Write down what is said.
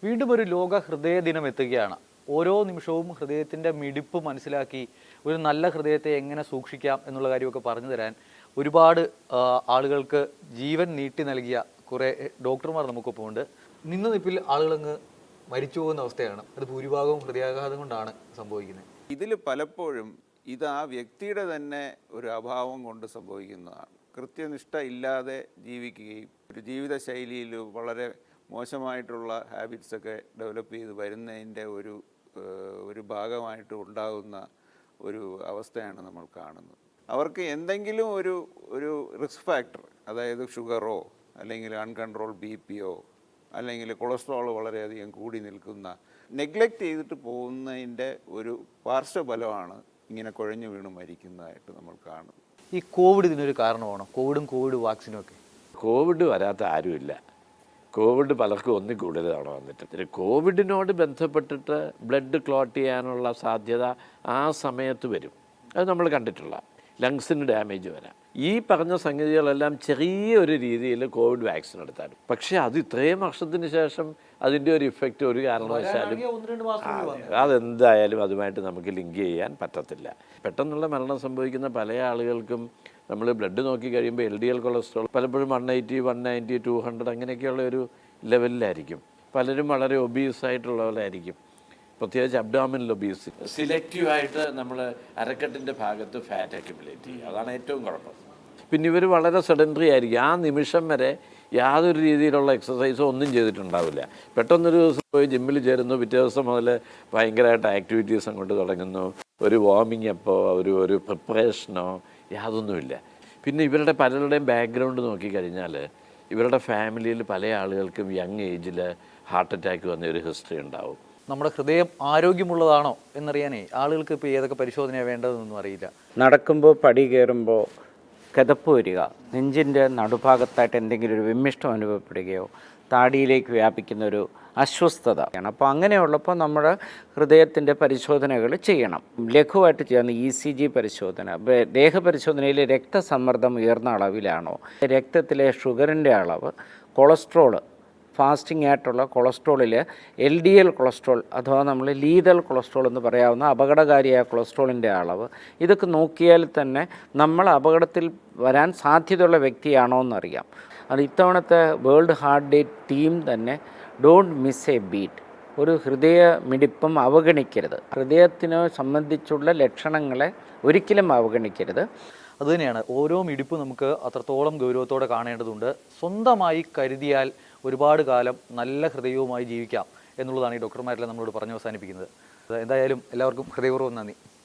വീണ്ടും ഒരു ലോക ഹൃദയ ദിനം എത്തുകയാണ്. ഓരോ നിമിഷവും ഹൃദയത്തിൻ്റെ മിടിപ്പ് മനസ്സിലാക്കി ഒരു നല്ല ഹൃദയത്തെ എങ്ങനെ സൂക്ഷിക്കാം എന്നുള്ള കാര്യമൊക്കെ പറഞ്ഞു തരാൻ ഒരുപാട് ആളുകൾക്ക് ജീവൻ നീട്ടി നൽകിയ കുറേ ഡോക്ടർമാർ നമുക്കൊപ്പം ഉണ്ട്. നിന്ന നിപ്പിൽ ആളുകളങ്ങ് മരിച്ചു പോകുന്ന അവസ്ഥയാണ്. അത് ഭൂരിഭാഗവും ഹൃദയാഘാതം കൊണ്ടാണ് സംഭവിക്കുന്നത്. ഇതിൽ പലപ്പോഴും ഇത് ആ വ്യക്തിയുടെ തന്നെ ഒരു അഭാവം കൊണ്ട് സംഭവിക്കുന്നതാണ്. കൃത്യനിഷ്ഠ ഇല്ലാതെ ജീവിക്കുകയും ഒരു ജീവിതശൈലിയിൽ വളരെ മോശമായിട്ടുള്ള ഹാബിറ്റ്സൊക്കെ ഡെവലപ്പ് ചെയ്ത് വരുന്നതിൻ്റെ ഒരു ഭാഗമായിട്ട് ഉണ്ടാകുന്ന ഒരു അവസ്ഥയാണ് നമ്മൾ കാണുന്നത്. അവർക്ക് എന്തെങ്കിലും ഒരു റിസ്ക് ഫാക്ടർ, അതായത് ഷുഗറോ അല്ലെങ്കിൽ അൺകൺട്രോൾ BP-യോ അല്ലെങ്കിൽ കൊളസ്ട്രോൾ വളരെയധികം കൂടി നിൽക്കുന്ന, നെഗ്ലക്റ്റ് ചെയ്തിട്ട് പോകുന്നതിൻ്റെ ഒരു പാർശ്വഫലമാണ് ഇങ്ങനെ കുഴഞ്ഞു വീണ് മരിക്കുന്നതായിട്ട് നമ്മൾ കാണുന്നത്. ഈ കോവിഡ് ഇതിനൊരു കാരണമാണോ? കോവിഡ് വാക്സിനും ഒക്കെ? കോവിഡ് വരാത്ത ആരുമില്ല. കോവിഡ് പലർക്കും ഒന്നിൽ കൂടുതലാണ് വന്നിട്ട്. കോവിഡിനോട് ബന്ധപ്പെട്ടിട്ട് ബ്ലഡ് ക്ലോട്ട് ചെയ്യാനുള്ള സാധ്യത ആ സമയത്ത് വരും. അത് നമ്മൾ കണ്ടിട്ടുള്ള ലങ്സിന് ഡാമേജ് വരാം. ഈ പറഞ്ഞ സംഗതികളെല്ലാം ചെറിയൊരു രീതിയിൽ കോവിഡ് വാക്സിൻ എടുത്താലും, പക്ഷേ അത് ഇത്രയും വർഷത്തിന് ശേഷം അതിൻ്റെ ഒരു ഇഫക്റ്റ് ഒരു കാരണവശാലും അതെന്തായാലും അതുമായിട്ട് നമുക്ക് ലിങ്ക് ചെയ്യാൻ പറ്റത്തില്ല. പെട്ടെന്നുള്ള മരണം സംഭവിക്കുന്ന പല ആളുകൾക്കും നമ്മൾ ബ്ലഡ് നോക്കി കഴിയുമ്പോൾ LDL കൊളസ്ട്രോൾ പലപ്പോഴും 180, 190, 200 അങ്ങനെയൊക്കെയുള്ള ഒരു ലെവലിലായിരിക്കും. പലരും വളരെ ഒബീസായിട്ടുള്ളവരായിരിക്കും, പ്രത്യേകിച്ച് അബ്ഡോമിനൽ ഒബീസ്. സിലക്റ്റീവായിട്ട് നമ്മൾ അരക്കെട്ടിൻ്റെ ഭാഗത്ത് ഫാറ്റ് അക്യുമുലേറ്റ് ചെയ്യുക, അതാണ് ഏറ്റവും കുഴപ്പം. പിന്നെ ഇവർ വളരെ സെഡൻറ്ററി ആയിരിക്കും. ആ നിമിഷം വരെ യാതൊരു രീതിയിലുള്ള എക്സസൈസോ ഒന്നും ചെയ്തിട്ടുണ്ടാവില്ല. പെട്ടെന്നൊരു ദിവസം പോയി ജിമ്മിൽ ചേരുന്നു, പിറ്റേ ദിവസം മുതൽ ഭയങ്കരമായിട്ട് ആക്ടിവിറ്റീസ് അങ്ങോട്ട് തുടങ്ങുന്നു. ഒരു വാർമിംഗ് അപ്പോ ഒരു പ്രിപ്പറേഷനോ യാതൊന്നുമില്ല. പിന്നെ ഇവരുടെ പലരുടെയും ബാക്ക്ഗ്രൗണ്ട് നോക്കിക്കഴിഞ്ഞാൽ ഇവരുടെ ഫാമിലിയിൽ പല ആളുകൾക്കും യങ് ഏജിൽ ഹാർട്ട് അറ്റാക്ക് വന്ന ഒരു ഹിസ്റ്ററി ഉണ്ടാവും. നമ്മുടെ ഹൃദയം ആരോഗ്യമുള്ളതാണോ എന്നറിയാനേ ആളുകൾക്ക് ഇപ്പോൾ ഏതൊക്കെ പരിശോധനയാണ് വേണ്ടതെന്നൊന്നും അറിയില്ല. നടക്കുമ്പോൾ പടി കയറുമ്പോൾ കിതപ്പ് വരിക, നെഞ്ചിൻ്റെ നടുഭാഗത്തായിട്ട് എന്തെങ്കിലും ഒരു വിമ്മിഷ്ടം അനുഭവപ്പെടുകയോ താടിയിലേക്ക് വ്യാപിക്കുന്ന ഒരു അസ്വസ്ഥതയാണ്. അപ്പോൾ അങ്ങനെയുള്ളപ്പോൾ നമ്മൾ ഹൃദയത്തിൻ്റെ പരിശോധനകൾ ചെയ്യണം. ലഘുവായിട്ട് ചെയ്യുന്ന ECG പരിശോധന, ദേഹപരിശോധനയിൽ രക്തസമ്മർദ്ദം ഉയർന്ന അളവിലാണോ, രക്തത്തിലെ ഷുഗറിൻ്റെ അളവ്, കൊളസ്ട്രോൾ, ഫാസ്റ്റിംഗ് ആയിട്ടുള്ള കൊളസ്ട്രോളിൽ LDL കൊളസ്ട്രോൾ അഥവാ നമ്മൾ ലീതൽ കൊളസ്ട്രോൾ എന്ന് പറയാവുന്ന അപകടകാരിയായ കൊളസ്ട്രോളിൻ്റെ അളവ്, ഇതൊക്കെ നോക്കിയാൽ തന്നെ നമ്മൾ അപകടത്തിൽ വരാൻ സാധ്യതയുള്ള വ്യക്തിയാണോ എന്നറിയാം. അത് ഇത്തവണത്തെ വേൾഡ് ഹാർട്ട് ഡേ തീം തന്നെ ഡോണ്ട് മിസ് എ ബീറ്റ്. ഒരു ഹൃദയ മിടിപ്പും അവഗണിക്കരുത്. ഹൃദയത്തിനെ സംബന്ധിച്ചുള്ള ലക്ഷണങ്ങളെ ഒരിക്കലും അവഗണിക്കരുത്. അതുതന്നെയാണ്, ഓരോ മിടിപ്പ് നമുക്ക് അത്രത്തോളം ഗൗരവത്തോടെ കാണേണ്ടതുണ്ട്. സ്വന്തമായി കരുതിയാൽ ഒരുപാട് കാലം നല്ല ഹൃദയവുമായി ജീവിക്കാം എന്നുള്ളതാണ് ഈ ഡോക്ടർമാരെല്ലാം നമ്മളോട് പറഞ്ഞു അവസാനിപ്പിക്കുന്നത്. എന്തായാലും എല്ലാവർക്കും ഹൃദയപൂർവ്വം നന്ദി.